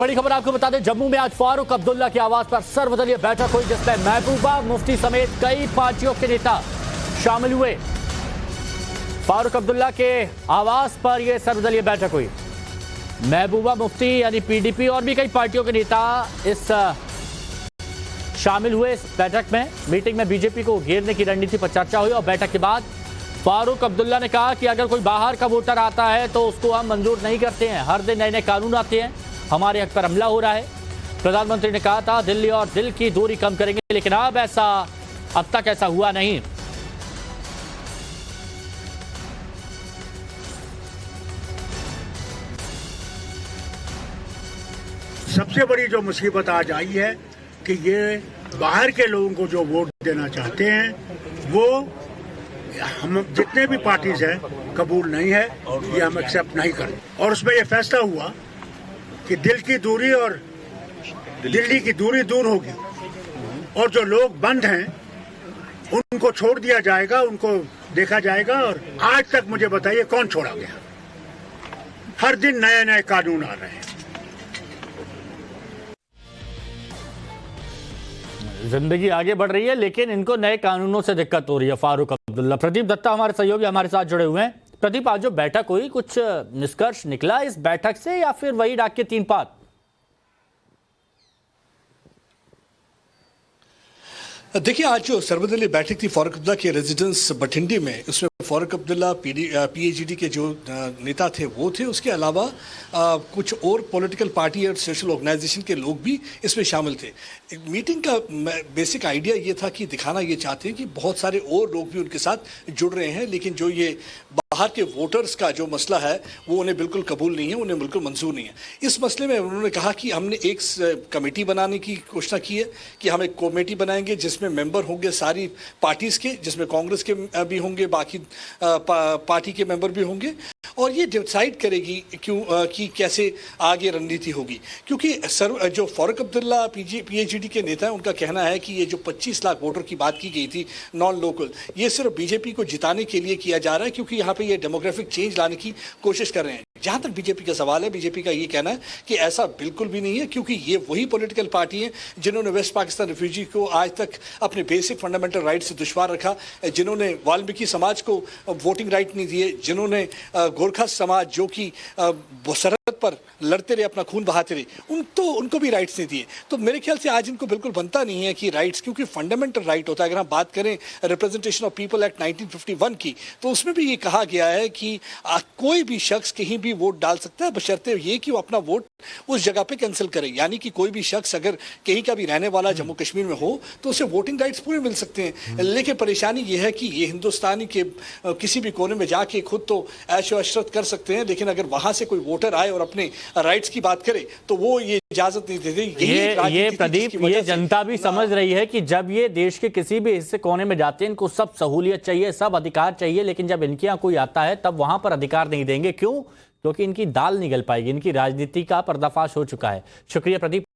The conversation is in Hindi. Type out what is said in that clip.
बड़ी खबर आपको बता दें, जम्मू में आज फारूक अब्दुल्ला की आवाज पर सर्वदलीय बैठक हुई, जिसमें महबूबा मुफ्ती समेत कई पार्टियों के नेता शामिल हुए। फारूक अब्दुल्ला के आवाज पर यह सर्वदलीय बैठक हुई। महबूबा मुफ्ती यानी पीडीपी और भी कई पार्टियों के नेता इस शामिल हुए इस बैठक में। मीटिंग में बीजेपी को घेरने की रणनीति पर चर्चा हुई और बैठक के बाद फारूक अब्दुल्ला ने कहा कि अगर कोई बाहर का वोटर आता है तो उसको हम मंजूर नहीं करते हैं। हर दिन नए नए कानून आते हैं, हमारे हक पर हमला हो रहा है। प्रधानमंत्री ने कहा था दिल्ली और दिल की दूरी कम करेंगे, लेकिन अब तक ऐसा हुआ नहीं। सबसे बड़ी जो मुसीबत आज आई है कि ये बाहर के लोगों को जो वोट देना चाहते हैं वो हम जितने भी पार्टीज हैं कबूल नहीं है, ये हम एक्सेप्ट नहीं करें। और उसमें ये फैसला हुआ कि दिल की दूरी और दिल्ली की दूरी दूर होगी और जो लोग बंद हैं उनको छोड़ दिया जाएगा, उनको देखा जाएगा। और आज तक मुझे बताइए कौन छोड़ा गया? हर दिन नए नए कानून आ रहे हैं। जिंदगी आगे बढ़ रही है, लेकिन इनको नए कानूनों से दिक्कत हो रही है। फारूक अब्दुल्ला। प्रदीप दत्ता हमारे सहयोगी हमारे साथ जुड़े हुए हैं। प्रदीप, आज जो बैठक हुई, कुछ निष्कर्ष निकला इस बैठक से या फिर वही डाक के तीन पात? देखिए, आज जो सर्वदलीय बैठक थी फारूक अब्दुल्ला के रेजिडेंस बठिंडी में, उसमें फारूक अब्दुल्ला पीएचडी के जो नेता थे वो थे। उसके अलावा कुछ और पॉलिटिकल पार्टी और सोशल ऑर्गेनाइजेशन के लोग भी इसमें शामिल थे। मीटिंग का बेसिक आइडिया ये था कि दिखाना ये चाहते हैं कि बहुत सारे और लोग भी उनके साथ जुड़ रहे हैं, लेकिन जो ये बाहर के वोटर्स का जो मसला है वो उन्हें बिल्कुल कबूल नहीं है, उन्हें बिल्कुल मंजूर नहीं है। इस मसले में उन्होंने कहा कि हमने एक कमेटी बनाने की घोषणा की है कि हम एक कमेटी बनाएंगे जिसमें मेंबर होंगे सारी पार्टीज के, जिसमें कांग्रेस के भी होंगे, बाकी पार्टी के मेंबर भी होंगे, और ये डिसाइड करेगी कि कैसे आगे रणनीति होगी। क्योंकि जो फारूक अब्दुल्ला पीएचडी के नेता हैं, उनका कहना है कि ये जो 25 लाख वोटर की बात की गई थी नॉन लोकल, ये सिर्फ बीजेपी को जिताने के लिए किया जा रहा है, क्योंकि यहाँ पे ये डेमोग्राफिक चेंज लाने की कोशिश कर रहे हैं। जहां तक बीजेपी का सवाल है, बीजेपी का ये कहना है कि ऐसा बिल्कुल भी नहीं है, क्योंकि ये वही पॉलिटिकल पार्टी है जिन्होंने वेस्ट पाकिस्तान रिफ्यूजी को आज तक अपने बेसिक फंडामेंटल राइट से दुश्वार रखा, जिन्होंने वाल्मीकि समाज को वोटिंग राइट नहीं दिए, जिन्होंने गोरखा समाज जो कि सरहद पर लड़ते रहे, अपना खून बहाते रहे, उनको भी राइट्स नहीं दिए। तो मेरे ख्याल से आज इनको बिल्कुल बनता नहीं है कि राइट्स, क्योंकि फंडामेंटल राइट होता है। अगर हम बात करें रिप्रेजेंटेशन ऑफ पीपल एक्ट 1951 की, तो उसमें भी ये कहा गया है कि कोई भी शख्स कहीं भी वोट डाल सकता है, बशर्ते ये कि वो अपना वोट उस जगह पे कैंसिल करे। यानी कि कोई भी शख्स अगर कहीं का भी रहने वाला जम्मू कश्मीर में हो तो उसे वोटिंग राइट्स पूरे मिल सकते हैं। लेकिन परेशानी ये है कि ये हिंदुस्तानी के किसी भी कोने में जाके खुद तो ऐशो अशरत कर सकते हैं, लेकिन अगर वहां से कोई वोटर आए और अपने राइट्स की बात करे तो वो ये इजाजत नहीं देते। ये प्रदीप, ये जनता भी समझ रही है कि जब ये देश के किसी भी हिस्से कोने में जाते हैं, इनको सब सहूलियत चाहिए, सब अधिकार चाहिए, लेकिन जब इनके यहाँ कोई आता है तब वहां पर अधिकार नहीं देंगे। क्यों? क्योंकि इनकी दाल निगल पाएगी, इनकी राजनीति का पर्दाफाश हो चुका है। शुक्रिया प्रदीप।